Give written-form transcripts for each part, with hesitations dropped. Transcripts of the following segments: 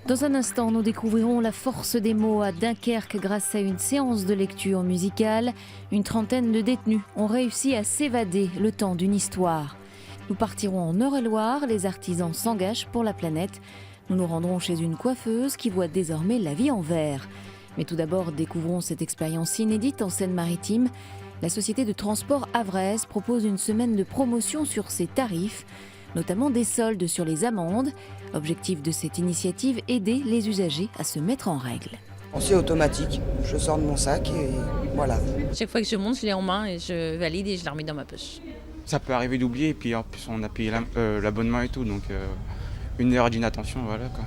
Dans un instant, nous découvrirons la force des mots à Dunkerque grâce à une séance de lecture musicale. Une trentaine de détenus ont réussi à s'évader le temps d'une histoire. Nous partirons en Eure-et-Loire, les artisans s'engagent pour la planète. Nous nous rendrons chez une coiffeuse qui voit désormais la vie en vert. Mais tout d'abord, découvrons cette expérience inédite en Seine-Maritime. La société de transport Havraise propose une semaine de promotion sur ses tarifs, notamment des soldes sur les amendes. Objectif de cette initiative, aider les usagers à se mettre en règle. C'est automatique, je sors de mon sac et voilà. Chaque fois que je monte, je l'ai en main et je valide et je la remets dans ma poche. Ça peut arriver d'oublier et puis en plus on a payé l'abonnement et tout, donc une heure d'inattention, voilà quoi.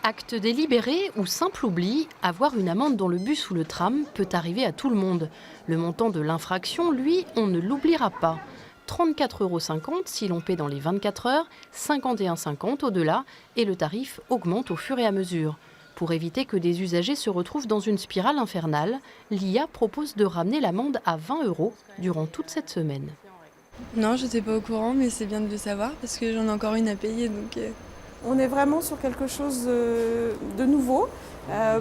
Acte délibéré ou simple oubli, avoir une amende dans le bus ou le tram peut arriver à tout le monde. Le montant de l'infraction, lui, on ne l'oubliera pas. 34,50 € si l'on paie dans les 24 heures, 51,50 € au-delà, et le tarif augmente au fur et à mesure. Pour éviter que des usagers se retrouvent dans une spirale infernale, l'IA propose de ramener l'amende à 20 € durant toute cette semaine. Non, je n'étais pas au courant, mais c'est bien de le savoir parce que j'en ai encore une à payer. On est vraiment sur quelque chose de nouveau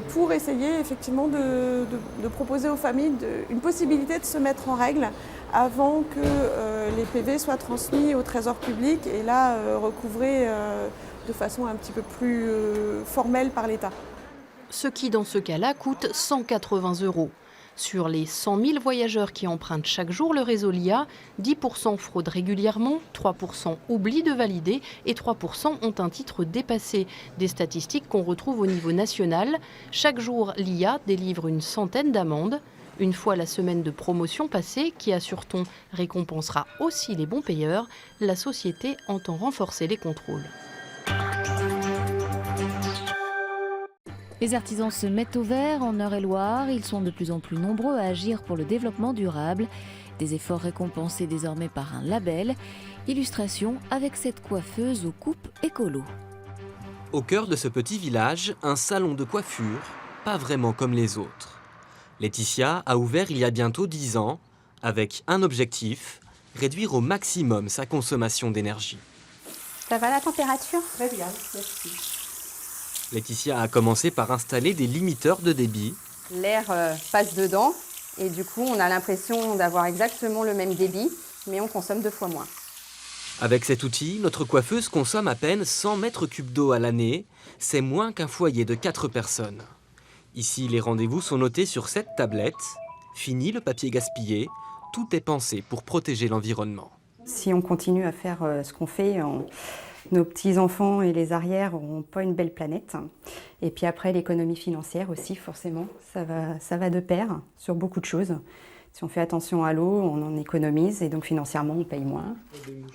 pour essayer effectivement de proposer aux familles une possibilité de se mettre en règle avant que les PV soient transmis au Trésor public et là recouvrés de façon un petit peu plus formelle par l'État. Ce qui, dans ce cas-là, coûte 180 €. Sur les 100 000 voyageurs qui empruntent chaque jour le réseau LIA, 10% fraudent régulièrement, 3% oublient de valider et 3% ont un titre dépassé. Des statistiques qu'on retrouve au niveau national. Chaque jour, l'IA délivre une centaine d'amendes. Une fois la semaine de promotion passée, qui assure-t-on récompensera aussi les bons payeurs, la société entend renforcer les contrôles. Les artisans se mettent au vert en Eure-et-Loire. Ils sont de plus en plus nombreux à agir pour le développement durable. Des efforts récompensés désormais par un label. Illustration avec cette coiffeuse aux coupes écolo. Au cœur de ce petit village, un salon de coiffure, pas vraiment comme les autres. Laetitia a ouvert il y a bientôt 10 ans, avec un objectif, réduire au maximum sa consommation d'énergie. Ça va la température? Très bien, merci. Laetitia a commencé par installer des limiteurs de débit. L'air passe dedans et du coup on a l'impression d'avoir exactement le même débit, mais on consomme 2 fois moins. Avec cet outil, notre coiffeuse consomme à peine 100 mètres cubes d'eau à l'année. C'est moins qu'un foyer de 4 personnes. Ici, les rendez-vous sont notés sur cette tablette. Fini le papier gaspillé, tout est pensé pour protéger l'environnement. Si on continue à faire ce qu'on fait, nos petits-enfants et les arrières n'auront pas une belle planète. Et puis après, l'économie financière aussi, forcément, ça va de pair sur beaucoup de choses. Si on fait attention à l'eau, on en économise et donc financièrement, on paye moins.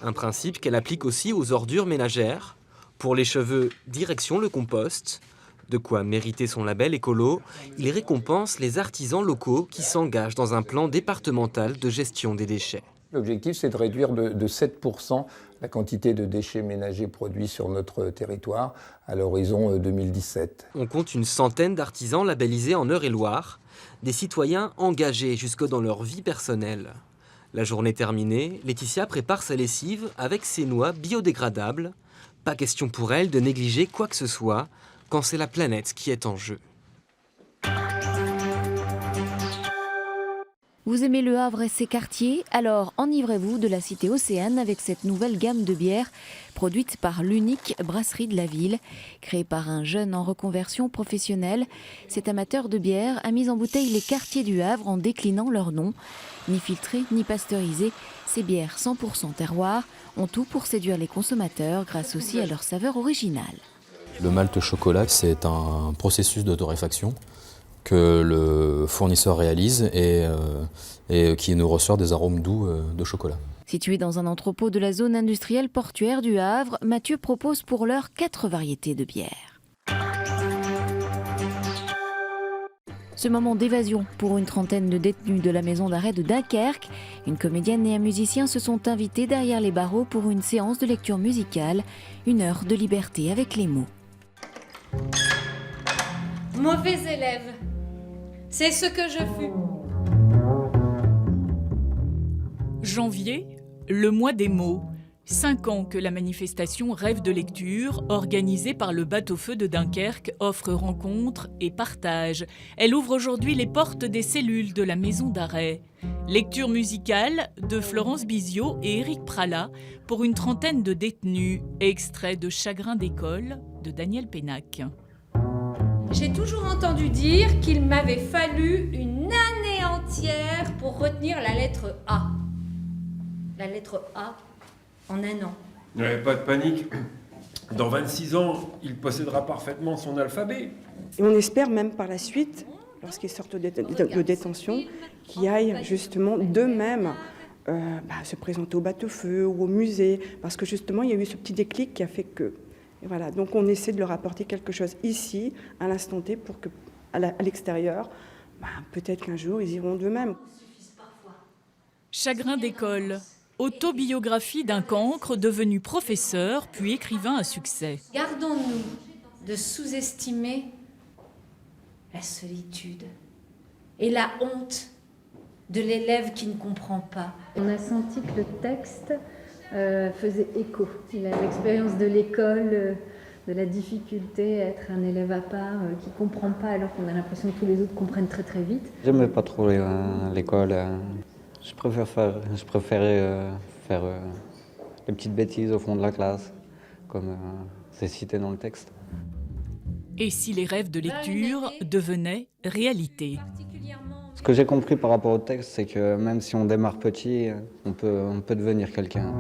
Un principe qu'elle applique aussi aux ordures ménagères. Pour les cheveux, direction le compost. De quoi mériter son label écolo, il récompense les artisans locaux qui s'engagent dans un plan départemental de gestion des déchets. L'objectif, c'est de réduire de 7% la quantité de déchets ménagers produits sur notre territoire à l'horizon 2017. On compte une centaine d'artisans labellisés en Eure-et-Loire, des citoyens engagés jusque dans leur vie personnelle. La journée terminée, Laetitia prépare sa lessive avec ses noix biodégradables. Pas question pour elle de négliger quoi que ce soit quand c'est la planète qui est en jeu. Vous aimez Le Havre et ses quartiers? Alors enivrez-vous de la cité Océane avec cette nouvelle gamme de bières produite par l'unique brasserie de la ville. Créée par un jeune en reconversion professionnelle, cet amateur de bière a mis en bouteille les quartiers du Havre en déclinant leurs noms. Ni filtrées ni pasteurisées, ces bières 100% terroir ont tout pour séduire les consommateurs grâce aussi à leur saveur originale. Le malt chocolat, c'est un processus de torréfaction que le fournisseur réalise et qui nous ressort des arômes doux de chocolat. Situé dans un entrepôt de la zone industrielle portuaire du Havre, Mathieu propose pour l'heure 4 variétés de bières. Ce moment d'évasion pour une trentaine de détenus de la maison d'arrêt de Dunkerque. Une comédienne et un musicien se sont invités derrière les barreaux pour une séance de lecture musicale. 1 heure de liberté avec les mots. Mauvais élève, c'est ce que je fus. Janvier, le mois des mots. 5 ans que la manifestation Rêve de lecture, organisée par le Bateau-Feu de Dunkerque, offre rencontres et partage. Elle ouvre aujourd'hui les portes des cellules de la maison d'arrêt. Lecture musicale de Florence Biziot et Éric Pralat pour une trentaine de détenus. Extrait de Chagrin d'école de Daniel Pénac. J'ai toujours entendu dire qu'il m'avait fallu une année entière pour retenir la lettre A. La lettre A en un an. Pas de panique. Dans 26 ans, il possédera parfaitement son alphabet. Et on espère même par la suite, lorsqu'ils sortent de détention, qu'ils aillent justement d'eux-mêmes se présenter au bateau-feu ou au musée, parce que justement, il y a eu ce petit déclic qui a fait que... Et voilà, donc on essaie de leur apporter quelque chose ici, à l'instant T, pour qu'à l'extérieur, peut-être qu'un jour, ils iront d'eux-mêmes. Chagrin d'école. Autobiographie d'un cancre devenu professeur puis écrivain à succès. Gardons-nous de sous-estimer la solitude et la honte de l'élève qui ne comprend pas. On a senti que le texte faisait écho. L'expérience de l'école, de la difficulté à être un élève à part qui ne comprend pas alors qu'on a l'impression que tous les autres comprennent très très vite. J'aimais pas trop l'école. Je préférais faire les petites bêtises au fond de la classe, comme c'est cité dans le texte. Et si les rêves de lecture devenaient réalité? Ce que j'ai compris par rapport au texte, c'est que même si on démarre petit, on peut devenir quelqu'un.